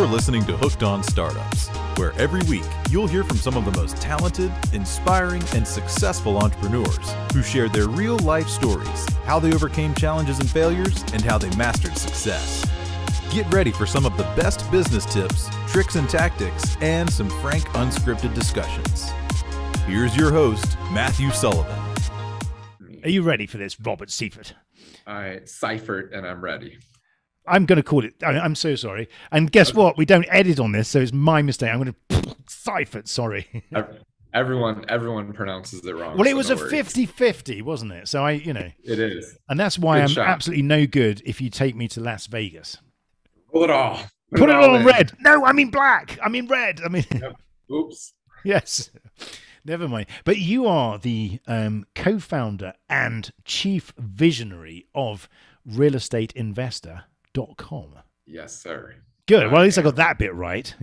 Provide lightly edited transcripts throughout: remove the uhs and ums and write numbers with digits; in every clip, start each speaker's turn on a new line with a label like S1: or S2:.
S1: You're listening to Hooked on Startups, where every week you'll hear from some of the most talented, inspiring, and successful entrepreneurs who shared their real-life stories, how they overcame challenges and failures, and how they mastered success. Get ready for some of the best business tips, tricks and tactics, and some frank, unscripted discussions. Here's your host, Matthew Sullivan.
S2: Are you ready for this, Robert Syfert?
S3: Syfert, and I'm ready.
S2: I'm going to call it. I'm so sorry. And guess what? We don't edit on this, so it's my mistake. I'm going to Syfert. Sorry.
S3: Everyone pronounces it wrong.
S2: Well, it was a 50-50, wasn't it? So it
S3: is,
S2: and that's why
S3: Good
S2: I'm
S3: shot.
S2: Absolutely no good if you take me to Las Vegas.
S3: Pull it all.
S2: Put it all in
S3: in
S2: red. No, I mean black. I mean red. I mean.
S3: Yep. Oops.
S2: Yes. Never mind. But you are the co-founder and chief visionary of realestateinvestor.com.
S3: Yes, sir.
S2: Good. Well, at least I got that bit right.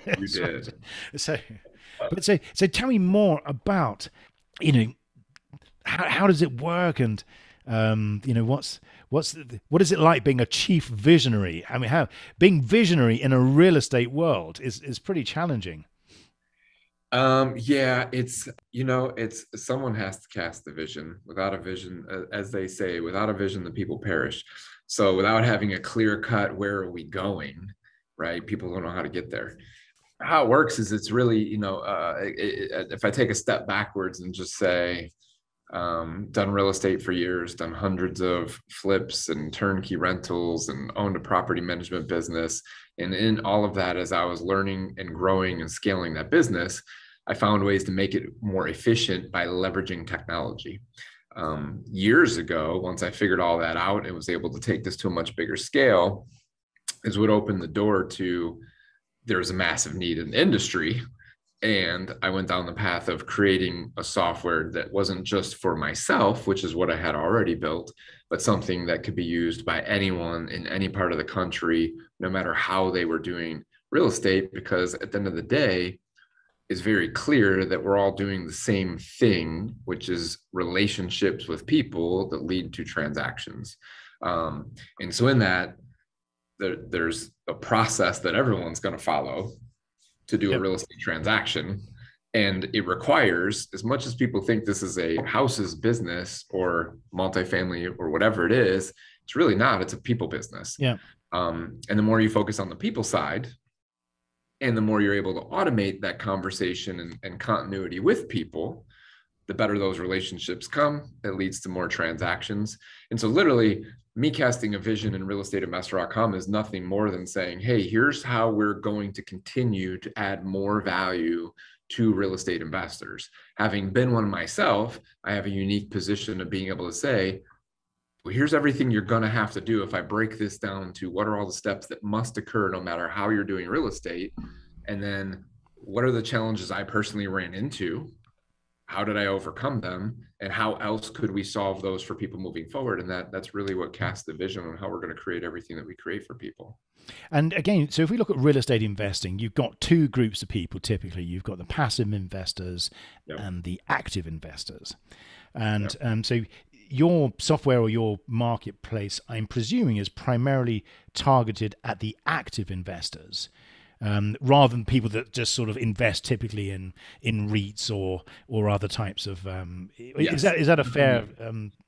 S3: You did.
S2: So tell me more about, how does it work, and what is it like being a chief visionary? I mean, being visionary in a real estate world is pretty challenging.
S3: Yeah, it's someone has to cast the vision. Without a vision, as they say, without a vision, the people perish. So without having a clear cut, where are we going, right? People don't know how to get there. How it works is it's really, if I take a step backwards and just say, done real estate for years, done hundreds of flips and turnkey rentals, and owned a property management business. And in all of that, as I was learning and growing and scaling that business, I found ways to make it more efficient by leveraging technology. Years ago, once I figured all that out and was able to take this to a much bigger scale, is what opened the door to, there was a massive need in the industry. And I went down the path of creating a software that wasn't just for myself, which is what I had already built, but something that could be used by anyone in any part of the country, no matter how they were doing real estate, because at the end of the day, it's very clear that we're all doing the same thing, which is relationships with people that lead to transactions. And so in that, there's a process that everyone's going to follow to do a real estate transaction. And it requires, as much as people think this is a houses business or multifamily or whatever it is, it's really not. It's a people business.
S2: Yeah.
S3: And the more you focus on the people side, and the more you're able to automate that conversation and continuity with people, the better those relationships come. That leads to more transactions. And so literally, me casting a vision in realestateinvestor.com is nothing more than saying, hey, here's how we're going to continue to add more value to real estate investors. Having been one myself, I have a unique position of being able to say, well, here's everything you're going to have to do if I break this down to what are all the steps that must occur no matter how you're doing real estate. And then what are the challenges I personally ran into? How did I overcome them? And how else could we solve those for people moving forward? And that's really what casts the vision on how we're going to create everything that we create for people.
S2: And again, so if we look at real estate investing, you've got two groups of people typically. You've got the passive investors and the active investors. And so your software or your marketplace, I'm presuming, is primarily targeted at the active investors, rather than people that just sort of invest typically in REITs or other types of.
S3: Yes.
S2: Is that a fair?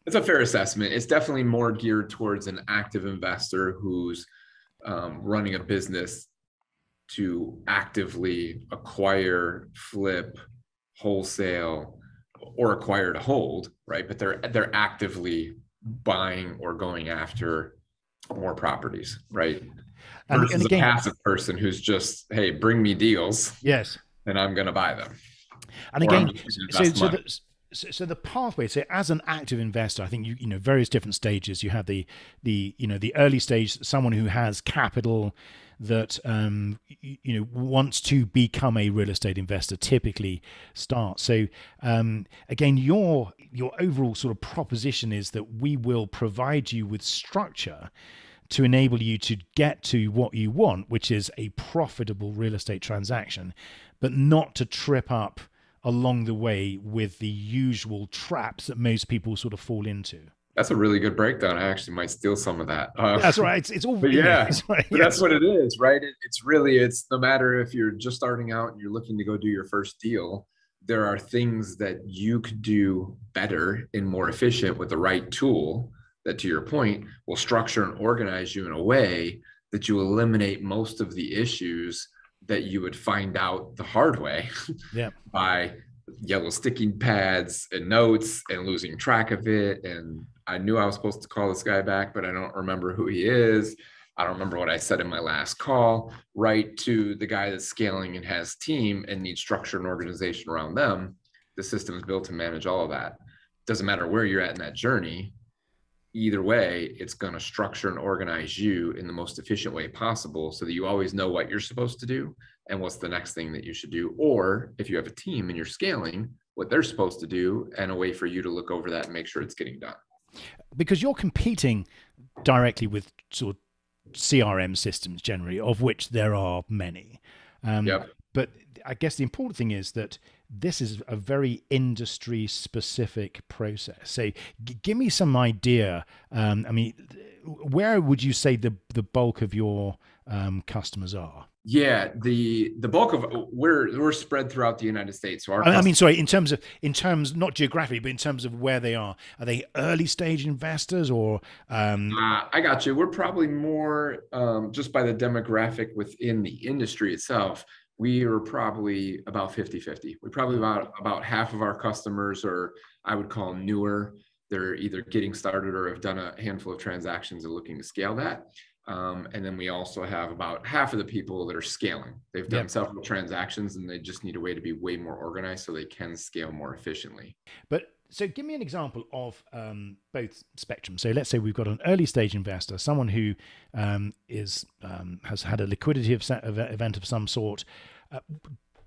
S3: It's a fair assessment. It's definitely more geared towards an active investor who's running a business to actively acquire, flip, wholesale, or acquire to hold, right? But they're actively buying or going after more properties, right? Versus a passive person who's just, hey, bring me deals,
S2: yes,
S3: and I'm going to buy them.
S2: And again, so the pathway. So as an active investor, I think you various different stages. You have the early stage, someone who has capital that wants to become a real estate investor typically starts. So again, your overall sort of proposition is that we will provide you with structure to enable you to get to what you want, which is a profitable real estate transaction, but not to trip up along the way with the usual traps that most people sort of fall into.
S3: That's a really good breakdown. I actually might steal some of that.
S2: That's right. It's all,
S3: but yeah,
S2: right,
S3: but that's what it is, right? It's no matter if you're just starting out and you're looking to go do your first deal, there are things that you could do better and more efficient with the right tool that, to your point, will structure and organize you in a way that you eliminate most of the issues that you would find out the hard way by yellow sticking pads and notes and losing track of it. And I knew I was supposed to call this guy back, but I don't remember who he is. I don't remember what I said in my last call, right to the guy that's scaling and has team and needs structure and organization around them. The system is built to manage all of that. Doesn't matter where you're at in that journey. Either way, it's going to structure and organize you in the most efficient way possible so that you always know what you're supposed to do and what's the next thing that you should do. Or if you have a team and you're scaling, what they're supposed to do and a way for you to look over that and make sure it's getting done.
S2: Because you're competing directly with sort of CRM systems generally, of which there are many. But I guess the important thing is that this is a very industry specific process. So give me some idea. I mean, where would you say the bulk of your customers are?
S3: Yeah, the bulk of we're spread throughout the United States. So
S2: I mean, sorry, in terms not geographically, but in terms of where they are they early stage investors or?
S3: I got you. We're probably more just by the demographic within the industry itself. We are probably about 50-50. We probably about half of our customers are, I would call, newer. They're either getting started or have done a handful of transactions and looking to scale that. And then we also have about half of the people that are scaling. They've done several transactions and they just need a way to be way more organized so they can scale more efficiently.
S2: But so give me an example of both spectrums. So let's say we've got an early stage investor, someone who has had a liquidity event of some sort,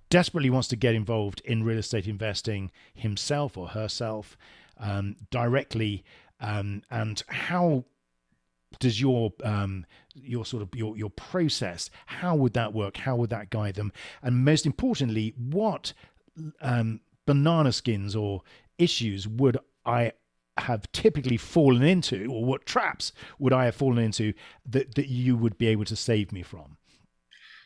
S2: desperately wants to get involved in real estate investing himself or herself directly, and how does your sort of your process, how would that work? How would that guide them? And most importantly, what banana skins or issues would I have typically fallen into, or what traps would I have fallen into that you would be able to save me from?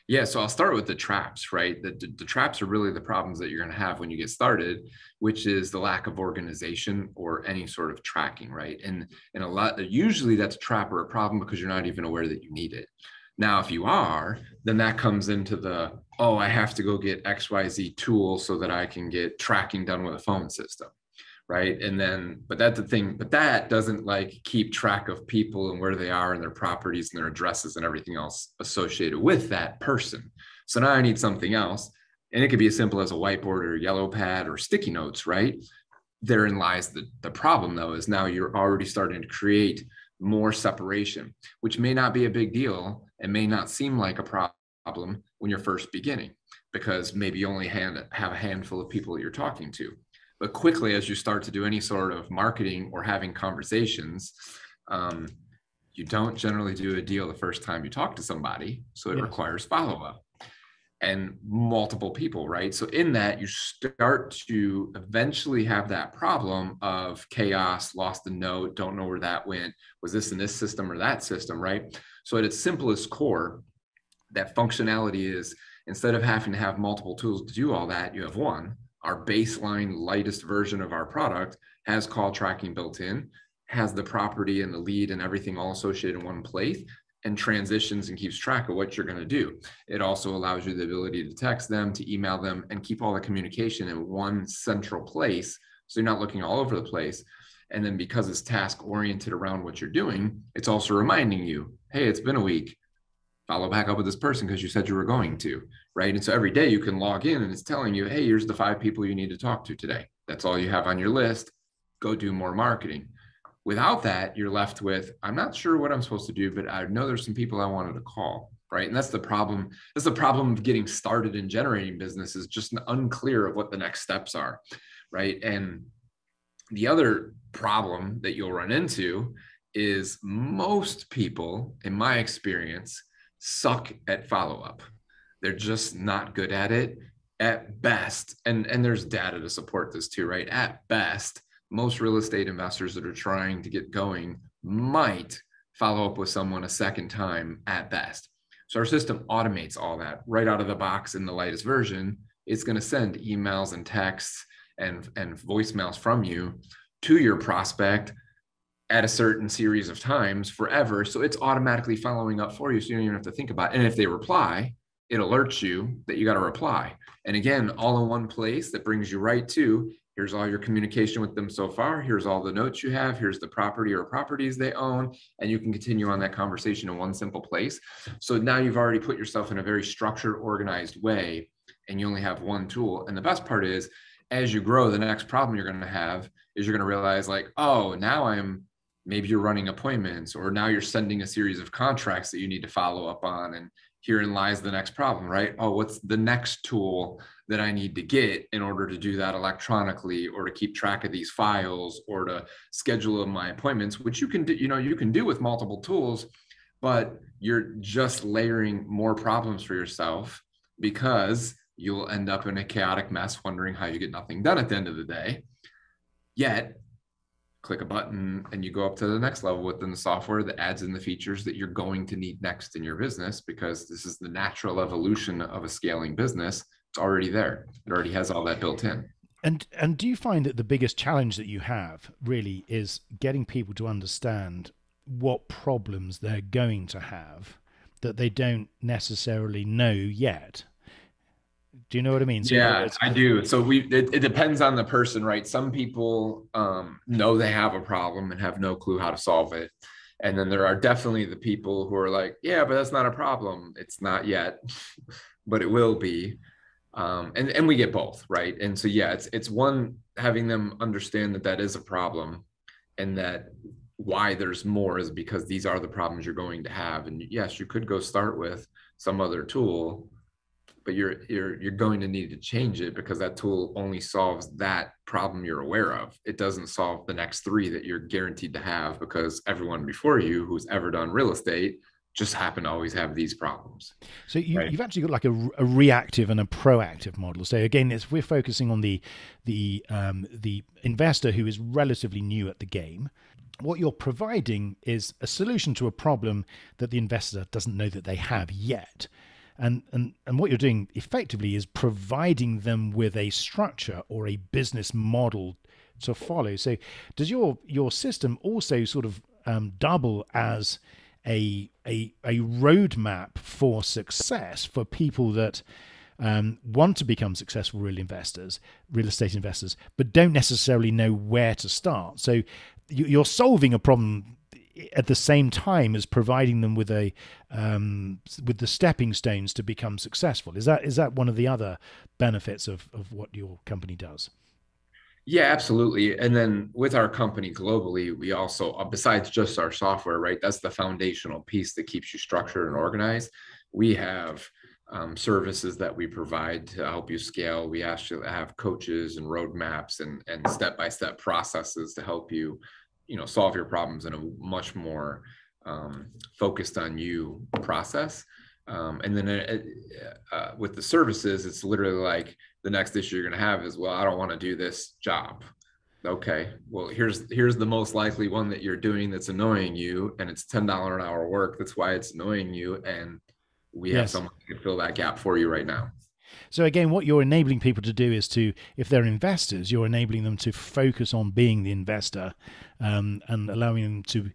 S3: Yeah, so I'll start with the traps, right? The traps are really the problems that you're going to have when you get started, which is the lack of organization or any sort of tracking, right? And usually that's a trap or a problem because you're not even aware that you need it. Now, if you are, then that comes into I have to go get XYZ tool so that I can get tracking done with a phone system. Right. And then, but that's the thing, but that doesn't keep track of people and where they are and their properties and their addresses and everything else associated with that person. So now I need something else. And it could be as simple as a whiteboard or a yellow pad or sticky notes, right? Therein lies the problem, though, is now you're already starting to create more separation, which may not be a big deal and may not seem like a problem when you're first beginning, because maybe you only have a handful of people that you're talking to. But quickly, as you start to do any sort of marketing or having conversations, you don't generally do a deal the first time you talk to somebody. So it requires follow-up and multiple people, right? So in that, you start to eventually have that problem of chaos, lost a note, don't know where that went. Was this in this system or that system, right? So at its simplest core, that functionality is, instead of having to have multiple tools to do all that, you have one. Our baseline lightest version of our product has call tracking built in, has the property and the lead and everything all associated in one place, and transitions and keeps track of what you're going to do. It also allows you the ability to text them, to email them, and keep all the communication in one central place. So you're not looking all over the place. And then because it's task oriented around what you're doing, it's also reminding you, hey, it's been a week. Follow back up with this person because you said you were going to, right? And so every day you can log in and it's telling you, hey, here's the 5 people you need to talk to today. That's all you have on your list. Go do more marketing. Without that, you're left with, I'm not sure what I'm supposed to do, but I know there's some people I wanted to call, right? And that's the problem. That's the problem of getting started in generating business, is just unclear of what the next steps are, right? And the other problem that you'll run into is most people, in my experience, suck at follow-up. They're just not good at it at best. And there's data to support this too, right? At best, most real estate investors that are trying to get going might follow up with someone a second time at best. So our system automates all that right out of the box in the latest version. It's going to send emails and texts and voicemails from you to your prospect at a certain series of times forever. So it's automatically following up for you. So you don't even have to think about it. And if they reply, it alerts you that you got to reply. And again, all in one place that brings you right to, here's all your communication with them so far. Here's all the notes you have. Here's the property or properties they own. And you can continue on that conversation in one simple place. So now you've already put yourself in a very structured, organized way, and you only have one tool. And the best part is, as you grow, the next problem you're going to have is you're going to realize like, oh, now maybe you're running appointments, or now you're sending a series of contracts that you need to follow up on. And herein lies the next problem, right? Oh, what's the next tool that I need to get in order to do that electronically, or to keep track of these files, or to schedule my appointments, which you can do, you can do with multiple tools, but you're just layering more problems for yourself, because you'll end up in a chaotic mess wondering how you get nothing done at the end of the day. Yet, click a button and you go up to the next level within the software that adds in the features that you're going to need next in your business, because this is the natural evolution of a scaling business. It's already there. It already has all that built in.
S2: And do you find that the biggest challenge that you have really is getting people to understand what problems they're going to have that they don't necessarily know yet? Do you know what I mean?
S3: So yeah, I do. So it depends on the person, right? Some people know they have a problem and have no clue how to solve it. And then there are definitely the people who are like, yeah, but that's not a problem. It's not yet, but it will be. And we get both, right? And so, yeah, it's one, having them understand that that is a problem, and that why there's more is because these are the problems you're going to have. And yes, you could go start with some other tool, but you're going to need to change it, because that tool only solves that problem you're aware of. It doesn't solve the next three that you're guaranteed to have, because everyone before you who's ever done real estate just happen to always have these problems.
S2: So you've actually got like a reactive and a proactive model. So again, we're focusing on the investor who is relatively new at the game. What you're providing is a solution to a problem that the investor doesn't know that they have yet. And what you're doing effectively is providing them with a structure or a business model to follow. So does your system also sort of double as a roadmap for success for people that want to become successful real estate investors, but don't necessarily know where to start? So you're solving a problem at the same time as providing them with with the stepping stones to become successful. Is that one of the other benefits of what your company does?
S3: Yeah, absolutely. And then with our company globally, we also, besides just our software, right, that's the foundational piece that keeps you structured and organized. We have services that we provide to help you scale. We actually have coaches and roadmaps and step-by-step processes to help you, solve your problems in a much more focused on you process. And then with the services, it's literally like the next issue you're going to have is, well, I don't want to do this job. Okay, well, here's the most likely one that you're doing that's annoying you, and it's $10 an hour work. That's why it's annoying you, and we have someone who can fill that gap for you right now.
S2: So again, what you're enabling people to do is to, if they're investors, you're enabling them to focus on being the investor, and allowing them to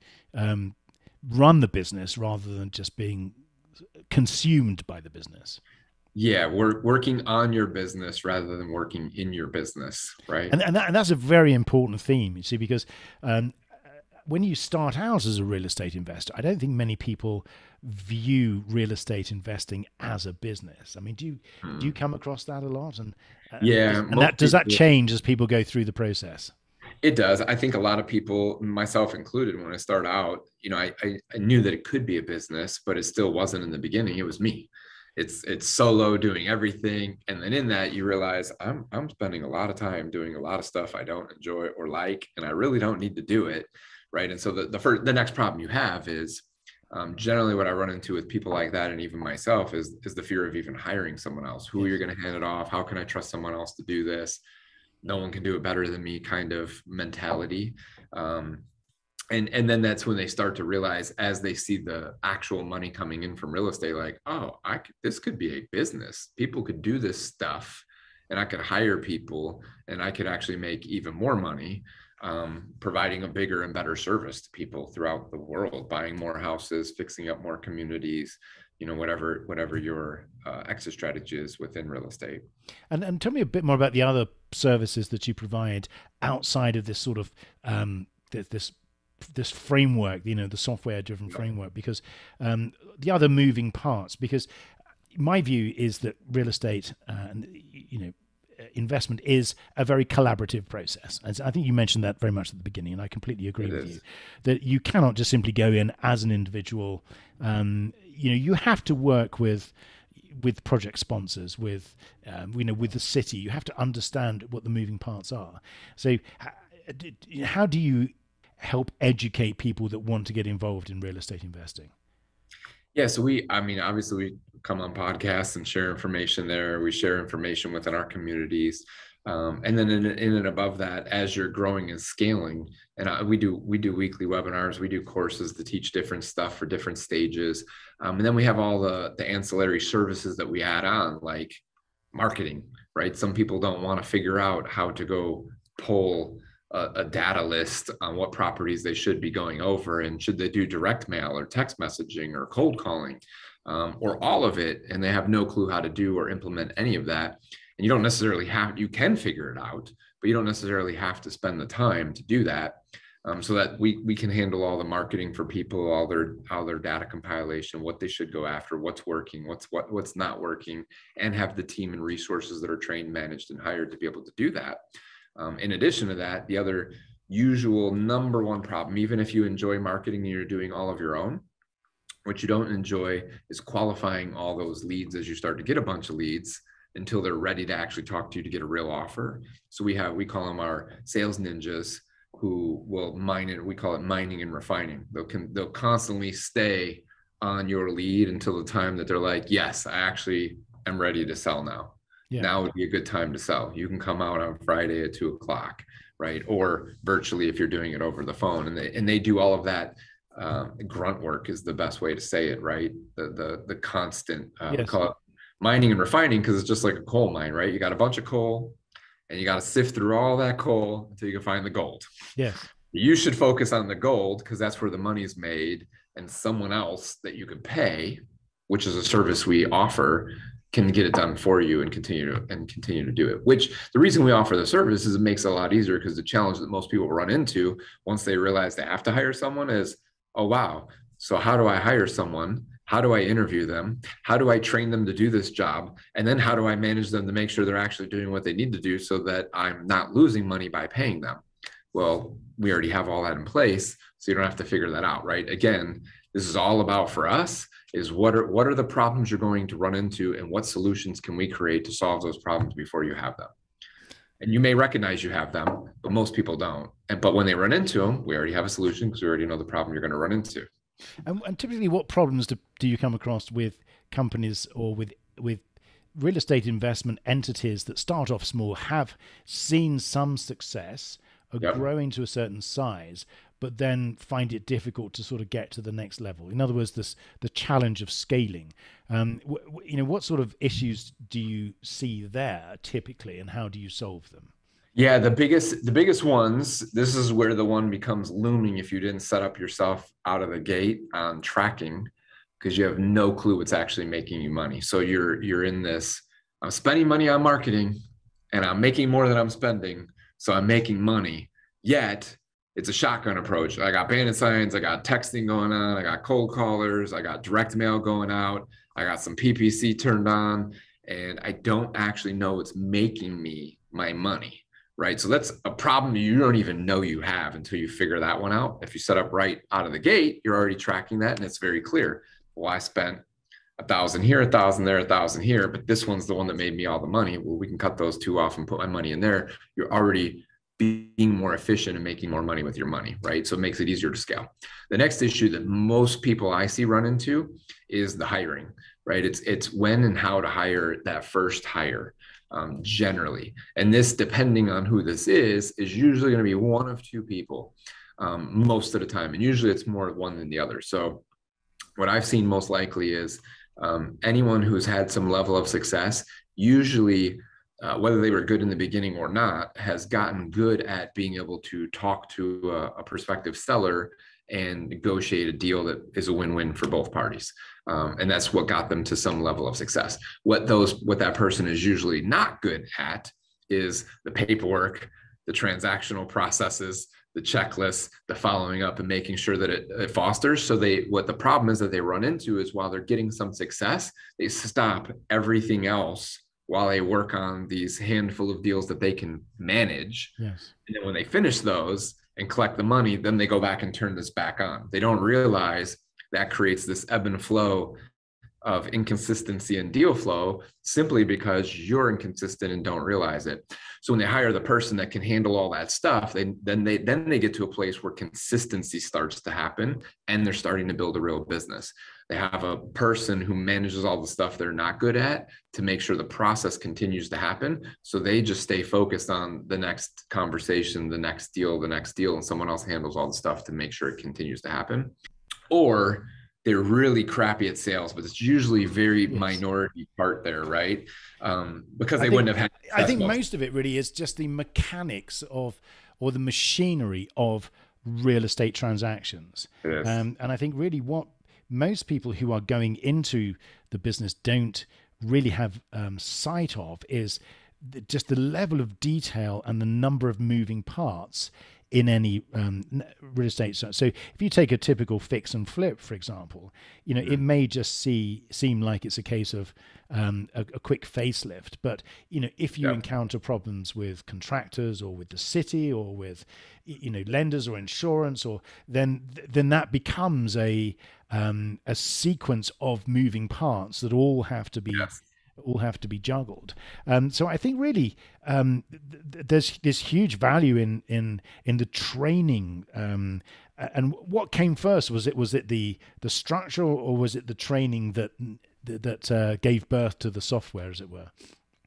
S2: run the business rather than just being consumed by the business.
S3: Yeah, we're working on your business rather than working in your business, right?
S2: And that's a very important theme, you see, because when you start out as a real estate investor, I don't think many people view real estate investing as a business. I mean, do you come across that a lot? And does that change as people go through the process?
S3: It does. I think a lot of people, myself included, when I started out, I knew that it could be a business, but it still wasn't in the beginning. It was me. It's solo doing everything. And then in that, you realize I'm spending a lot of time doing a lot of stuff I don't enjoy or like, and I really don't need to do it. Right. And so the next problem you have is generally what I run into with people like that, and even myself, is the fear of even hiring someone else. Who you're going to hand it off? How can I trust someone else to do this? no one can do it better than me kind of mentality. And then that's when they start to realize, as they see the actual money coming in from real estate, like, oh, this could be a business. People could do this stuff, and I could hire people, and I could actually make even more money, providing a bigger and better service to people throughout the world, buying more houses, fixing up more communities, whatever your exit strategy is within real estate.
S2: And tell me a bit more about the other services that you provide outside of this sort of this framework, the software driven framework, because the other moving parts, because my view is that real estate investment is a very collaborative process. And I think you mentioned that very much at the beginning, and I completely agree with you that you cannot just simply go in as an individual. You have to work with project sponsors, with the city. You have to understand what the moving parts are. So how do you help educate people that want to get involved in real estate investing?
S3: Yeah, so obviously we come on podcasts and share information there. We share information within our communities. And then in and above that, as you're growing and scaling, and we do weekly webinars, we do courses to teach different stuff for different stages. And then we have all the ancillary services that we add on, like marketing, right? Some people don't want to figure out how to go pull a data list on what properties they should be going over, and should they do direct mail or text messaging or cold calling, or all of it, and they have no clue how to do or implement any of that. And you don't necessarily you can figure it out, but you don't necessarily have to spend the time to do that. So that we can handle all the marketing for people, all their data compilation, what they should go after, what's working, what's not working, and have the team and resources that are trained, managed, and hired to be able to do that. In addition to that, the other usual number one problem, even if you enjoy marketing and you're doing all of your own, what you don't enjoy is qualifying all those leads as you start to get a bunch of leads until they're ready to actually talk to you to get a real offer. So we call them our sales ninjas, who will mine it. We call it mining and refining. They'll constantly stay on your lead until the time that they're like, yes, I actually am ready to sell now. Yeah. Now would be a good time to sell. You can come out on Friday at 2:00, right? Or virtually if you're doing it over the phone. And they do all of that. Grunt work is the best way to say it, right? The constant, yes. We call it mining and refining, because it's just like a coal mine, right? You got a bunch of coal, and you got to sift through all that coal until you can find the gold.
S2: Yeah.
S3: You should focus on the gold, because that's where the money's made, and someone else that you can pay, which is a service we offer, can get it done for you and continue to do it. Which the reason we offer the service is it makes it a lot easier, because the challenge that most people run into once they realize they have to hire someone is, oh, wow, so how do I hire someone? How do I interview them? How do I train them to do this job? And then how do I manage them to make sure they're actually doing what they need to do so that I'm not losing money by paying them? Well, we already have all that in place, so you don't have to figure that out, right? Again, this is all about, for us, is what are the problems you're going to run into, and what solutions can we create to solve those problems before you have them? And you may recognize you have them, but most people don't. But when they run into them, we already have a solution, because we already know the problem you're going to run into.
S2: And typically, what problems do you come across with companies or with real estate investment entities that start off small, have seen some success, are growing to a certain size, but then find it difficult to sort of get to the next level? In other words, the challenge of scaling. What sort of issues do you see there typically, and how do you solve them?
S3: Yeah, the biggest ones, this is where the one becomes looming if you didn't set up yourself out of the gate on tracking, because you have no clue what's actually making you money. So you're in this, I'm spending money on marketing and I'm making more than I'm spending, so I'm making money. Yet it's a shotgun approach. I got bandit signs, I got texting going on, I got cold callers, I got direct mail going out, I got some PPC turned on, and I don't actually know what's making me my money. Right. So that's a problem you don't even know you have until you figure that one out. If you set up right out of the gate, you're already tracking that, and it's very clear. Well, I spent 1,000 here, 1,000 there, 1,000 here, but this one's the one that made me all the money. Well, we can cut those two off and put my money in there. You're already being more efficient and making more money with your money, right? So it makes it easier to scale. The next issue that most people I see run into is the hiring, right? It's when and how to hire that first hire. generally. And this, depending on who this is usually going to be one of two people most of the time. And usually it's more one than the other. So what I've seen most likely is anyone who's had some level of success, usually whether they were good in the beginning or not, has gotten good at being able to talk to a prospective seller and negotiate a deal that is a win-win for both parties. And that's what got them to some level of success. What that person is usually not good at is the paperwork, the transactional processes, the checklists, the following up, and making sure that it fosters. So what the problem is that they run into is, while they're getting some success, they stop everything else while they work on these handful of deals that they can manage.
S2: Yes.
S3: And then when they finish those and collect the money, then they go back and turn this back on. They don't realize that creates this ebb and flow of inconsistency in deal flow, simply because you're inconsistent and don't realize it. So when they hire the person that can handle all that stuff, then they get to a place where consistency starts to happen, and they're starting to build a real business. They have a person who manages all the stuff they're not good at to make sure the process continues to happen. So they just stay focused on the next conversation, the next deal, and someone else handles all the stuff to make sure it continues to happen. Or they're really crappy at sales, but it's usually very minority part there, right? Because they wouldn't have had.
S2: I think most of it really is just the mechanics of, or the machinery of, real estate transactions. And I think really what most people who are going into the business don't really have sight of is just the level of detail and the number of moving parts in any real estate. So if you take a typical fix and flip, for example, it may just seem like it's a case of a quick facelift. But, if you encounter problems with contractors or with the city or with, lenders or insurance, or then that becomes a sequence of moving parts that all have to be juggled. So I think really there's this huge value in the training. And what came first? Was it the structure, or was it the training that gave birth to the software, as it were?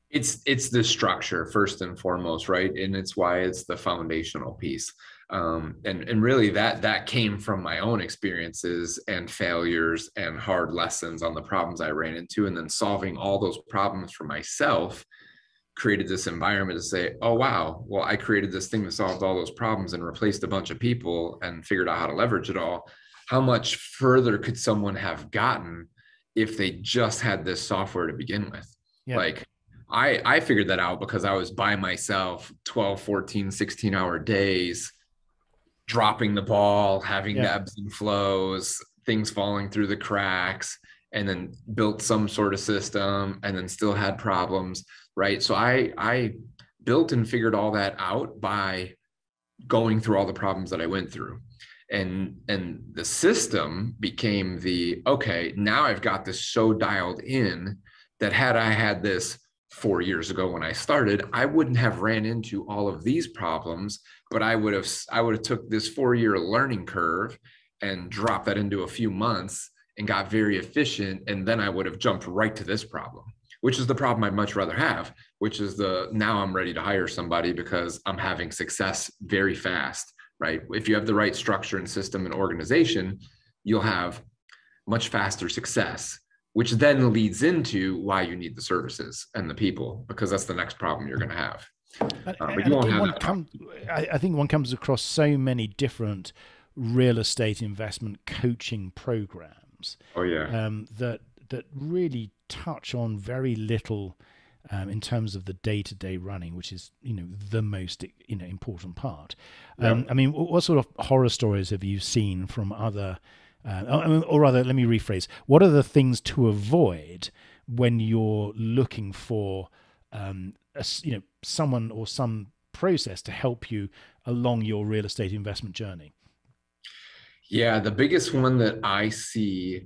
S3: It's the structure first and foremost, right? And it's why it's the foundational piece. And really that came from my own experiences and failures and hard lessons on the problems I ran into, and then solving all those problems for myself created this environment to say, oh, wow, well, I created this thing that solved all those problems and replaced a bunch of people and figured out how to leverage it all. How much further could someone have gotten if they just had this software to begin with? Yeah. Like, I figured that out because I was by myself 12, 14, 16-hour days, dropping the ball, having the ebbs and flows, things falling through the cracks, and then built some sort of system and then still had problems, right? So I built and figured all that out by going through all the problems that I went through. And the system became okay, now I've got this so dialed in that had I had this 4 years ago when I started, I wouldn't have ran into all of these problems, but I would have took this 4-year learning curve and dropped that into a few months and got very efficient. And then I would have jumped right to this problem, which is the problem I'd much rather have, which is now I'm ready to hire somebody because I'm having success very fast, right? If you have the right structure and system and organization, you'll have much faster success, which then leads into why you need the services and the people, because that's the next problem you're going to have. But you won't have that.
S2: I think one comes across so many different real estate investment coaching programs.
S3: Oh yeah.
S2: That really touch on very little in terms of the day-to-day running, which is the most important part. I mean, what sort of horror stories have you seen from other? Or rather, let me rephrase. What are the things to avoid when you're looking for, someone or some process to help you along your real estate investment journey?
S3: Yeah, the biggest one that I see,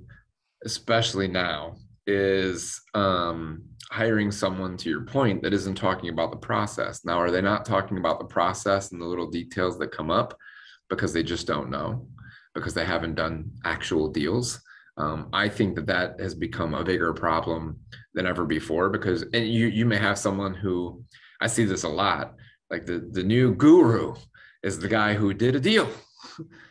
S3: especially now, is hiring someone, to your point, that isn't talking about the process. Now, are they not talking about the process and the little details that come up because they just don't know? Because they haven't done actual deals. I think that has become a bigger problem than ever before, because, and you may have someone who, I see this a lot, like the new guru is the guy who did a deal.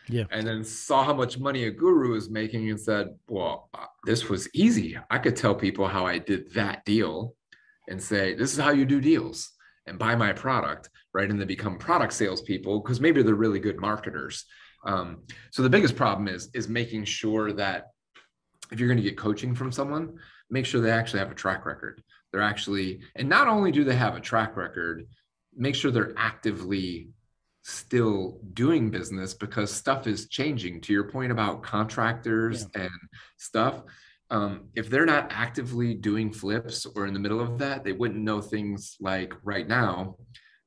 S2: Yeah.
S3: And then saw how much money a guru is making and said, well, this was easy. I could tell people how I did that deal and say, this is how you do deals and buy my product, right? And they become product salespeople because maybe they're really good marketers. So the biggest problem is making sure that if you're going to get coaching from someone, make sure they actually have a track record. They're actually, and not only do they have a track record, make sure they're actively still doing business, because stuff is changing. To your point about contractors and stuff, if they're not actively doing flips or in the middle of that, they wouldn't know things like right now,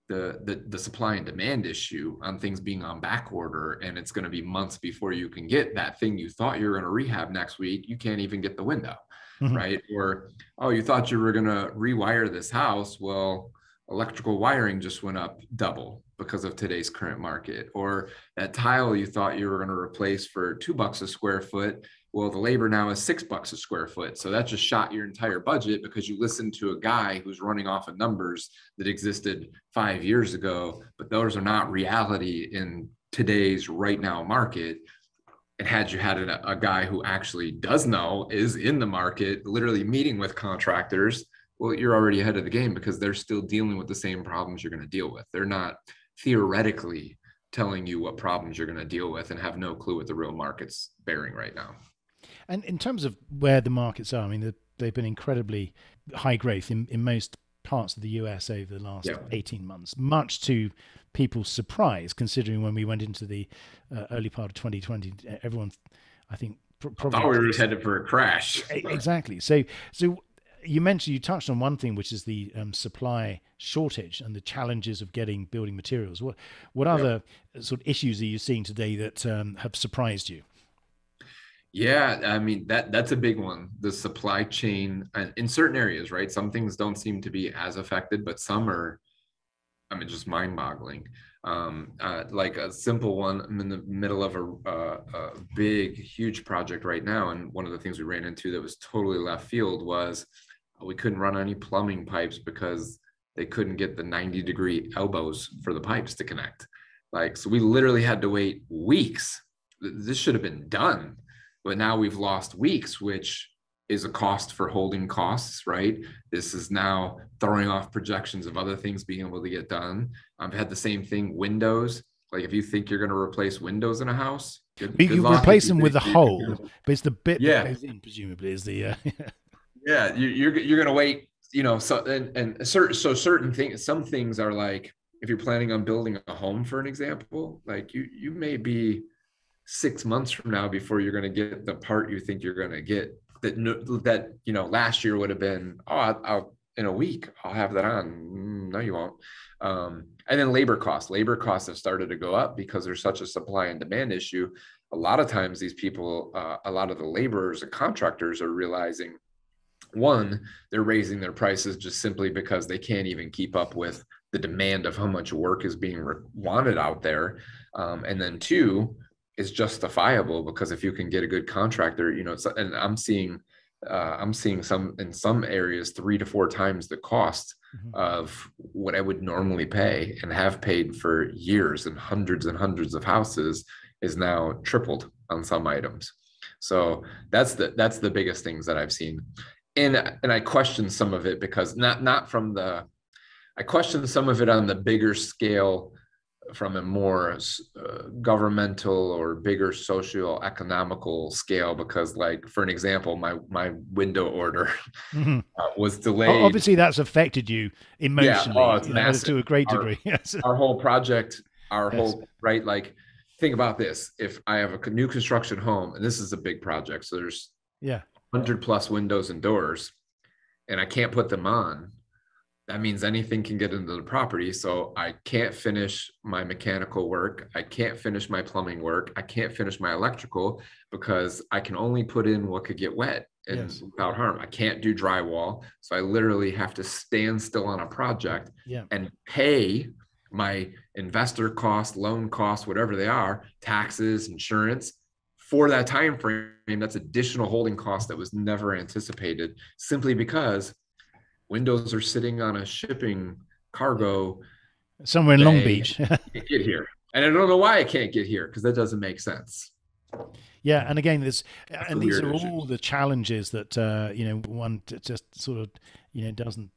S3: the supply and demand issue on things being on back order, and it's going to be months before you can get that thing you thought you were going to rehab next week. You can't even get the window, right? Or, oh, you thought you were going to rewire this house. Well, electrical wiring just went up double because of today's current market. Or that tile you thought you were going to replace for $2 a square foot, well, the labor now is $6 a square foot. So that just shot your entire budget because you listened to a guy who's running off of numbers that existed 5 years ago, but those are not reality in today's right now market. And had you had a guy who actually does know, is in the market, literally meeting with contractors, well, you're already ahead of the game because they're still dealing with the same problems you're going to deal with. They're not theoretically telling you what problems you're going to deal with and have no clue what the real market's bearing right now.
S2: And in terms of where the markets are, I mean, they've been incredibly high growth in most parts of the US over the last 18 months, much to people's surprise, considering when we went into the early part of 2020, everyone, I think, probably
S3: thought we were headed for a crash.
S2: Exactly. So you touched on one thing, which is the supply shortage and the challenges of getting building materials. What other sort of issues are you seeing today that have surprised you?
S3: Yeah, I mean, that's a big one. The supply chain in certain areas, right? Some things don't seem to be as affected, but some are, I mean, just mind-boggling. Like a simple one, I'm in the middle of a big, huge project right now. And one of the things we ran into that was totally left field was we couldn't run any plumbing pipes because they couldn't get the 90-degree elbows for the pipes to connect. Like, so we literally had to wait weeks. This should have been done. But now we've lost weeks, which is a cost for holding costs, right? This is now throwing off projections of other things being able to get done. I've had the same thing, windows. Like if you think you're going to replace windows in a house,
S2: you replace them with the hole, but it's the bit that goes in, presumably, is the...
S3: Yeah, you're going to wait, you know, so certain things, some things are like, if you're planning on building a home, for an example, like you may be 6 months from now before you're going to get the part you think you're going to get that, you know, last year would have been, I'll in a week, I'll have that on. No, you won't. And then labor costs have started to go up because there's such a supply and demand issue. A lot of times these people, a lot of the laborers and contractors are realizing, one, they're raising their prices just simply because they can't even keep up with the demand of how much work is being wanted out there. And then two, is justifiable because if you can get a good contractor, you know, and I'm seeing some in some areas 3 to 4 times the cost of what I would normally pay and have paid for years, and hundreds of houses is now tripled on some items. So that's the biggest things that I've seen. And I question some of it because I question some of it on the bigger scale from a more governmental or bigger socio-economical scale, because like, for an example, my window order was delayed.
S2: Obviously that's affected you emotionally to a great degree.
S3: Our whole project, right? Like, think about this. If I have a new construction home, and this is a big project, so there's 100+ windows and doors, and I can't put them on, that means anything can get into the property. So I can't finish my mechanical work. I can't finish my plumbing work. I can't finish my electrical because I can only put in what could get wet and without harm. I can't do drywall. So I literally have to stand still on a project and pay my investor cost, loan costs, whatever they are, taxes, insurance, for that time frame, that's additional holding cost that was never anticipated, simply because windows are sitting on a shipping cargo
S2: somewhere in Long Beach.
S3: Can't get here. And I don't know why I can't get here, because that doesn't make sense.
S2: Yeah, and again, these are
S3: issue.
S2: all the challenges that one just sort of doesn't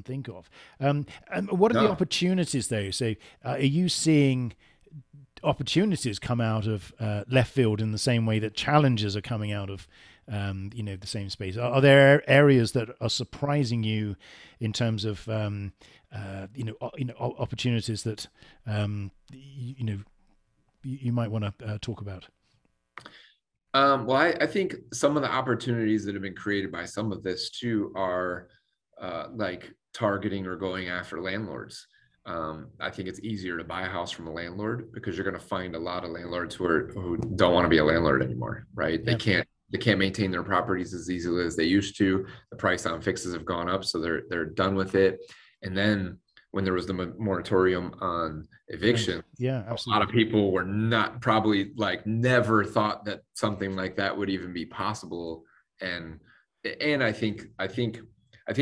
S2: think of. And what are the opportunities though? So, are you seeing opportunities come out of left field in the same way that challenges are coming out of the same space? Are there areas that are surprising you in terms of opportunities that you might want to talk about?
S3: Well, I think some of the opportunities that have been created by some of this too are like targeting or going after landlords. I think it's easier to buy a house from a landlord, because you're going to find a lot of landlords who don't want to be a landlord anymore, right? They can't maintain their properties as easily as they used to. The price on fixes have gone up, so they're done with it. And then when there was the moratorium on eviction,
S2: absolutely,
S3: a lot of people were never thought that something like that would even be possible. And I think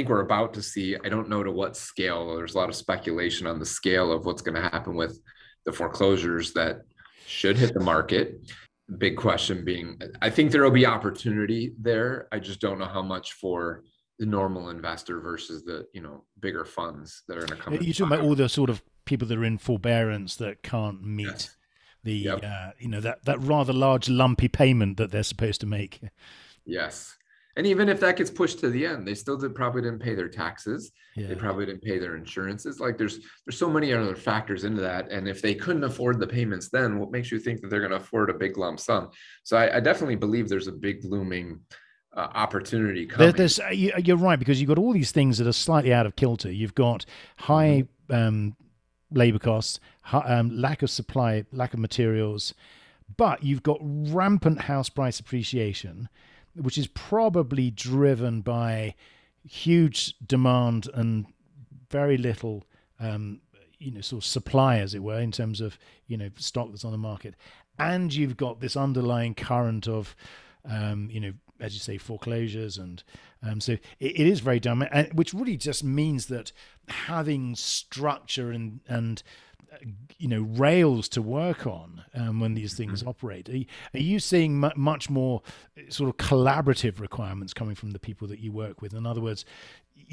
S3: we're about to see, I don't know to what scale, there's a lot of speculation on the scale of what's going to happen with the foreclosures that should hit the market. Big question being, I think there will be opportunity there. I just don't know how much for the normal investor versus the bigger funds that are going to come.
S2: You're talking about all the sort of people that are in forbearance that can't meet the that rather large lumpy payment that they're supposed to make.
S3: Yes. And even if that gets pushed to the end, they still probably didn't pay their taxes. They probably didn't pay their insurances. Like there's so many other factors into that. And if they couldn't afford the payments, then what makes you think that they're going to afford a big lump sum? So I definitely believe there's a big looming opportunity coming.
S2: You're right, because you've got all these things that are slightly out of kilter. You've got high labor costs, lack of supply, lack of materials, but you've got rampant house price appreciation, which is probably driven by huge demand and very little sort of supply, as it were, in terms of stock that's on the market. And you've got this underlying current of as you say, foreclosures, and so it is very dumb, which really just means that having structure and rails to work on when these things operate. Are you seeing much more sort of collaborative requirements coming from the people that you work with? In other words,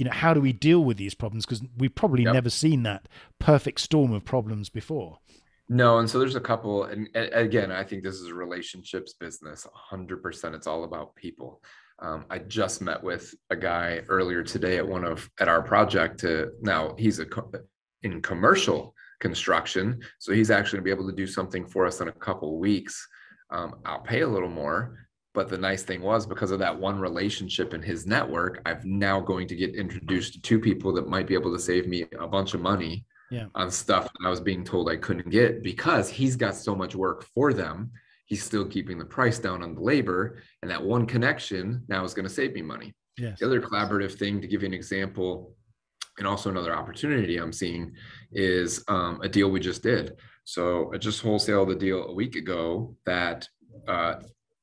S2: how do we deal with these problems? Because we've probably never seen that perfect storm of problems before.
S3: No, and so there's a couple, and again, I think this is a relationships business, 100%. It's all about people. I just met with a guy earlier today at our project. Now he's in commercial construction, so he's actually gonna be able to do something for us in a couple of weeks. I'll pay a little more, but the nice thing was, because of that one relationship in his network, I'm now going to get introduced to two people that might be able to save me a bunch of money on stuff that I was being told I couldn't get, because he's got so much work for them. He's still keeping the price down on the labor, and that one connection now is going to save me money.
S2: Yes.
S3: The other collaborative thing, to give you an example, and also another opportunity I'm seeing, is a deal we just did. So I just wholesaled a deal a week ago that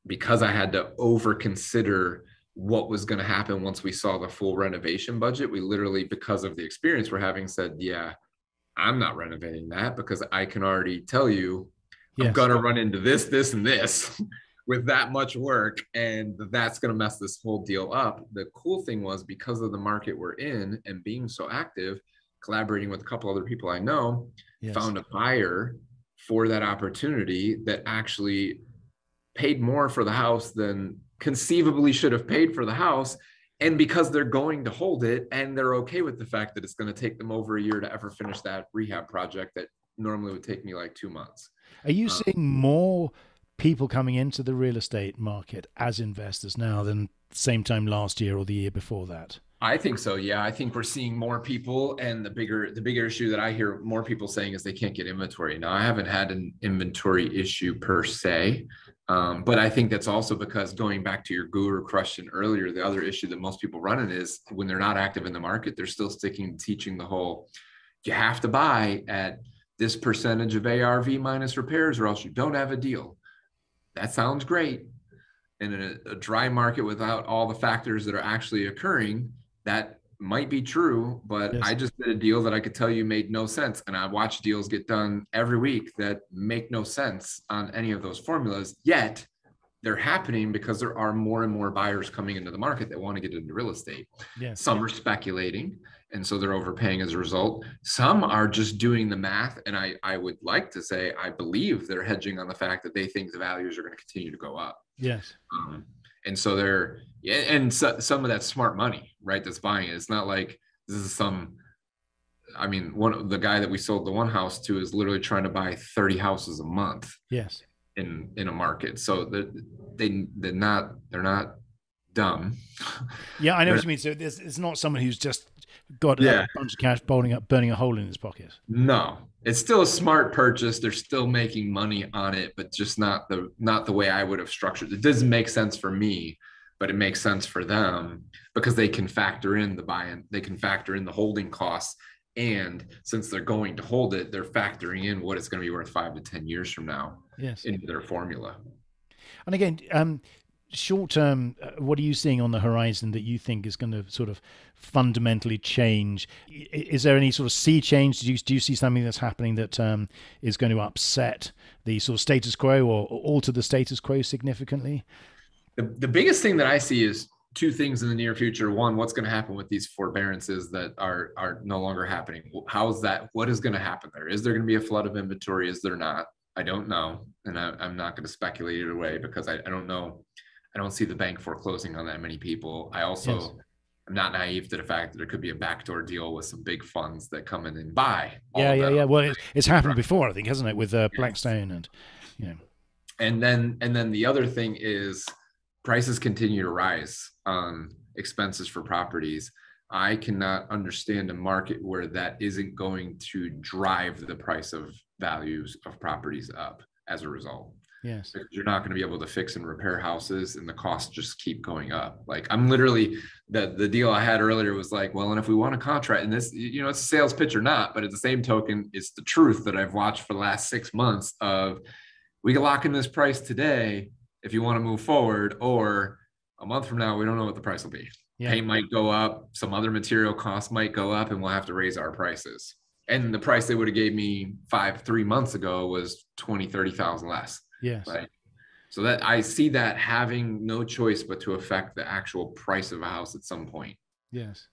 S3: because I had to over consider what was going to happen once we saw the full renovation budget, we literally, because of the experience we're having, said, I'm not renovating that, because I can already tell you I'm going to run into this, this, and this with that much work, and that's going to mess this whole deal up. The cool thing was, because of the market we're in and being so active, collaborating with a couple other people I know, found a buyer for that opportunity that actually paid more for the house than conceivably should have paid for the house. And because they're going to hold it, and they're okay with the fact that it's going to take them over a year to ever finish that rehab project that normally would take me like 2 months.
S2: Are you seeing more people coming into the real estate market as investors now than same time last year or the year before that?
S3: I think so. Yeah, I think we're seeing more people, and the bigger issue that I hear more people saying is they can't get inventory. Now, I haven't had an inventory issue per se, but I think that's also because, going back to your guru question earlier, the other issue that most people run in is when they're not active in the market, they're still teaching the whole, you have to buy at this percentage of ARV minus repairs or else you don't have a deal. that sounds great. And in a dry market without all the factors that are actually occurring, that might be true, but
S2: Yes.
S3: I just did a deal that I could tell you made no sense. And I watch deals get done every week that make no sense on any of those formulas, yet they're happening because there are more and more buyers coming into the market that want to get into real estate.
S2: Yes.
S3: Some are speculating, and so they're overpaying as a result. Some are just doing the math. And I would like to say, I believe they're hedging on the fact that they think the values are going to continue to go up.
S2: Yes.
S3: And so they're, and so, some of that smart money, right, that's buying it. It's not like this is some, I mean, the guy that we sold the one house to is literally trying to buy 30 houses a month.
S2: Yes.
S3: In a market. So they're not dumb.
S2: Yeah, I know what you mean. So it's not someone who's just got a bunch of cash burning a hole in his pocket.
S3: No, it's still a smart purchase. They're still making money on it, but just not the way I would have structured it. It doesn't make sense for me, but it makes sense for them because they can factor in the buy-in, they can factor in the holding costs. And since they're going to hold it, they're factoring in what it's going to be worth 5 to 10 years from now.
S2: Yes.
S3: Into their formula.
S2: And again, short term, what are you seeing on the horizon that you think is going to sort of fundamentally change? Is there any sort of sea change? Do you see something that's happening that is going to upset the sort of status quo or alter the status quo significantly?
S3: The biggest thing that I see is two things in the near future. One, what's going to happen with these forbearances that are no longer happening? How's that? What is going to happen there? Is there going to be a flood of inventory? Is there not? I don't know. And I'm not going to speculate either way because I don't know. I don't see the bank foreclosing on that many people. I also am not naive to the fact that there could be a backdoor deal with some big funds that come in and buy.
S2: Yeah. Well, it's happened before, I think, hasn't it, with Blackstone and, you know.
S3: And then the other thing is prices continue to rise on expenses for properties. I cannot understand a market where that isn't going to drive the price of values of properties up as a result.
S2: Yes.
S3: Because you're not going to be able to fix and repair houses and the costs just keep going up. Like I'm literally, the deal I had earlier was like, well, and if we want a contract, and this, you know, it's a sales pitch or not, but at the same token, it's the truth that I've watched for the last 6 months of we can lock in this price today if you want to move forward, or a month from now, we don't know what the price will be. Yeah. Paint might go up, some other material costs might go up, and we'll have to raise our prices. And the price they would have gave me 3 months ago was 20, 30,000 less.
S2: Yes.
S3: Right. So that I see that having no choice but to affect the actual price of a house at some point.
S2: Yes.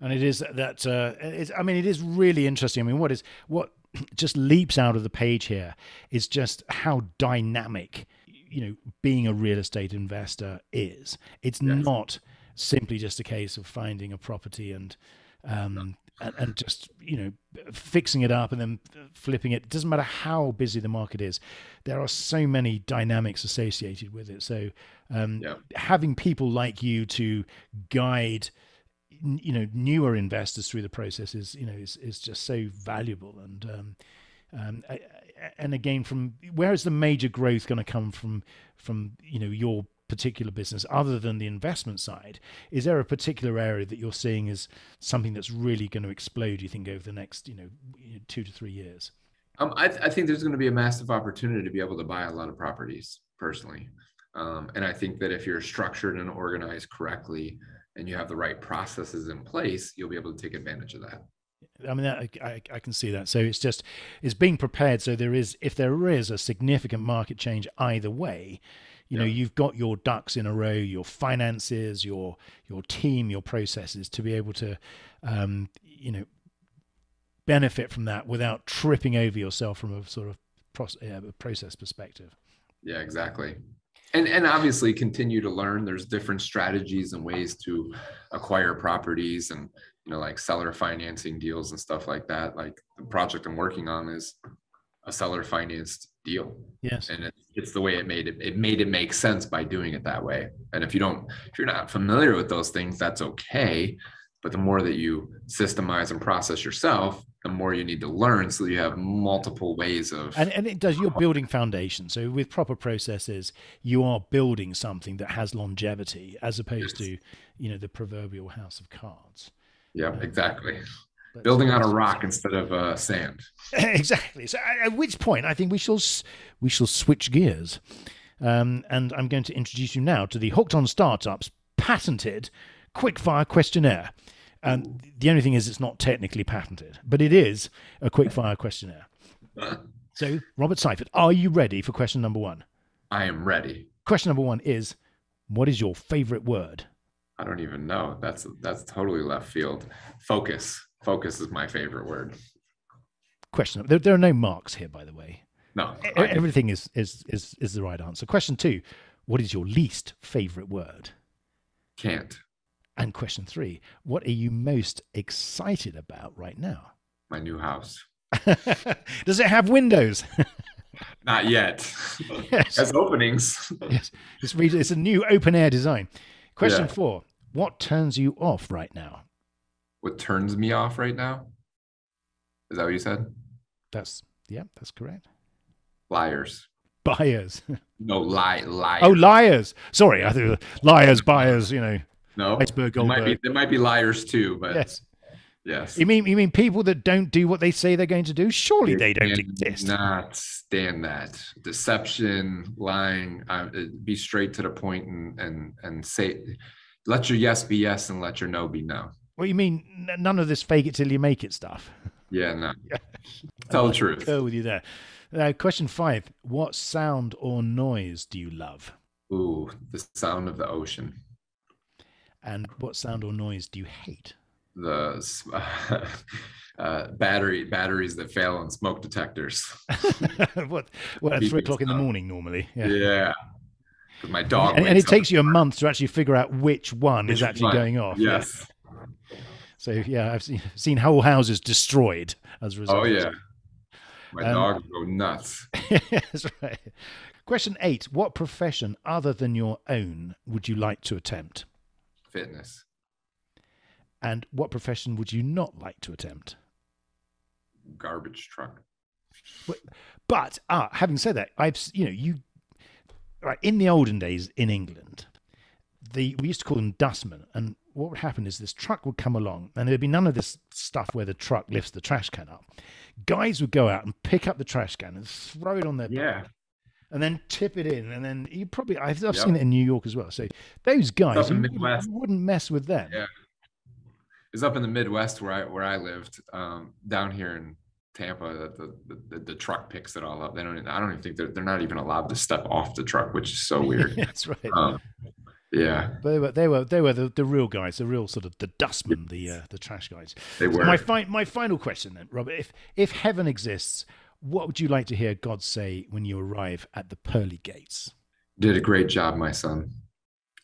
S2: And it is that, it is really interesting. I mean, what just leaps out of the page here is just how dynamic, you know, being a real estate investor is. It's not simply just a case of finding a property and just, you know, fixing it up and then flipping it. It doesn't matter how busy the market is. There are so many dynamics associated with it. So having people like you to guide, you know, newer investors through the process is, you know, is just so valuable. And again, from where is the major growth going to come from, you know, your particular business other than the investment side? Is there a particular area that you're seeing as something that's really going to explode, you think, over the next, 2 to 3 years?
S3: I think there's going to be a massive opportunity to be able to buy a lot of properties personally. And I think that if you're structured and organized correctly and you have the right processes in place, you'll be able to take advantage of that.
S2: I mean, I can see that. So it's being prepared. So if there is a significant market change either way, you know, you've got your ducks in a row, your finances, your team, your processes to be able to, benefit from that without tripping over yourself from a sort of process perspective.
S3: Yeah, exactly. And obviously continue to learn. There's different strategies and ways to acquire properties and, you know, like seller financing deals and stuff like that. Like the project I'm working on is a seller financed deal.
S2: Yes.
S3: And it's the way it made it make sense by doing it that way. And if you're not familiar with those things, that's okay. But the more that you systemize and process yourself, the more you need to learn so that you have multiple ways of.
S2: And it does, you're building foundation. So with proper processes, you are building something that has longevity as opposed to, you know, the proverbial house of cards.
S3: Yeah, exactly. Building on a rock instead of sand.
S2: Exactly. So at which point I think we shall switch gears And I'm going to introduce you now to the Hooked on Startups patented quickfire questionnaire. And the only thing is it's not technically patented, but it is a quickfire questionnaire. So, Robert Syfert, are you ready for question number 1?
S3: I am ready.
S2: Question number 1 is, what is your favorite word?
S3: I don't even know. That's totally left field. Focus. Focus is my favorite word.
S2: Question. There are no marks here, by the way.
S3: No.
S2: Everything is the right answer. Question 2, what is your least favorite word?
S3: Can't.
S2: And question 3, what are you most excited about right now?
S3: My new house.
S2: Does it have windows?
S3: Not yet.
S2: Yes.
S3: It has openings.
S2: Yes. It's a new open air design. Question 4, what turns you off right now?
S3: What turns me off right now? Is that what you said?
S2: That's correct.
S3: Liars.
S2: Buyers.
S3: No, liars.
S2: Oh, liars. Sorry, I think liars, buyers,
S3: No,
S2: iceberg, Goldberg.
S3: There might be liars too, but yes.
S2: You mean people that don't do what they say they're going to do? Surely they don't exist.
S3: Not stand that. Deception, lying, be straight to the point and say, let your yes be yes and let your no be no.
S2: What you mean? None of this fake it till you make it stuff.
S3: Yeah, no. Tell the truth.
S2: Go with you there. Question 5. What sound or noise do you love?
S3: Ooh, the sound of the ocean.
S2: And what sound or noise do you hate?
S3: The batteries that fail on smoke detectors.
S2: what at 3 o'clock in the morning normally?
S3: Yeah. My dog.
S2: And it takes you a month to actually figure out which one is actually going off.
S3: Yes.
S2: So yeah, I've seen whole houses destroyed as a result.
S3: Oh yeah. My dog go nuts.
S2: That's right. Question 8. What profession other than your own would you like to attempt?
S3: Fitness.
S2: And what profession would you not like to attempt?
S3: Garbage truck.
S2: But having said that, in the olden days in England, we used to call them dustmen, and what would happen is this truck would come along, and there'd be none of this stuff where the truck lifts the trash can up. Guys would go out and pick up the trash can and throw it on their back, and then tip it in, and then I've seen it in New York as well. So those guys, you wouldn't mess with them.
S3: Yeah, it's up in the Midwest where I lived. Down here in Tampa, the truck picks it all up. I don't even think they're not even allowed to step off the truck, which is so weird.
S2: That's right.
S3: Yeah,
S2: they were the real guys, the real sort of the dustmen, the trash guys.
S3: They were.
S2: My final question then, Robert, if heaven exists, what would you like to hear God say when you arrive at the pearly gates?
S3: Did a great job, my son.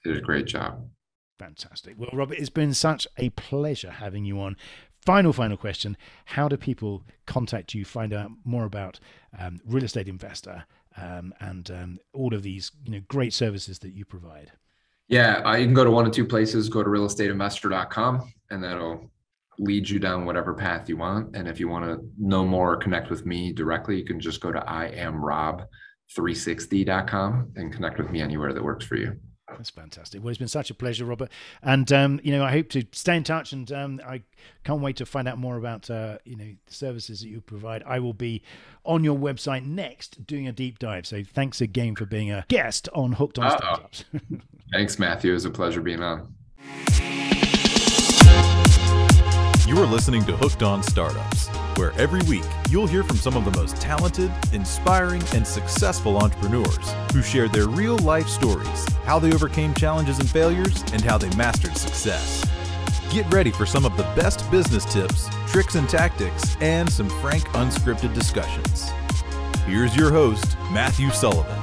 S3: Did a great job.
S2: Fantastic. Well, Robert, it's been such a pleasure having you on. Final question: how do people contact you, find out more about Real Estate Investor and all of these great services that you provide?
S3: Yeah, you can go to one of 2 places. Go to realestateinvestor.com, and that'll lead you down whatever path you want. And if you want to know more or connect with me directly, you can just go to iamrob360.com and connect with me anywhere that works for you.
S2: That's fantastic. Well, it's been such a pleasure, Robert. And, I hope to stay in touch, and I can't wait to find out more about, the services that you provide. I will be on your website next doing a deep dive. So thanks again for being a guest on Hooked on Startups.
S3: Thanks, Matthew. It was a pleasure being on.
S1: You are listening to Hooked on Startups, where every week you'll hear from some of the most talented, inspiring, and successful entrepreneurs who share their real-life stories, how they overcame challenges and failures, and how they mastered success. Get ready for some of the best business tips, tricks and tactics, and some frank, unscripted discussions. Here's your host, Matthew Sullivan.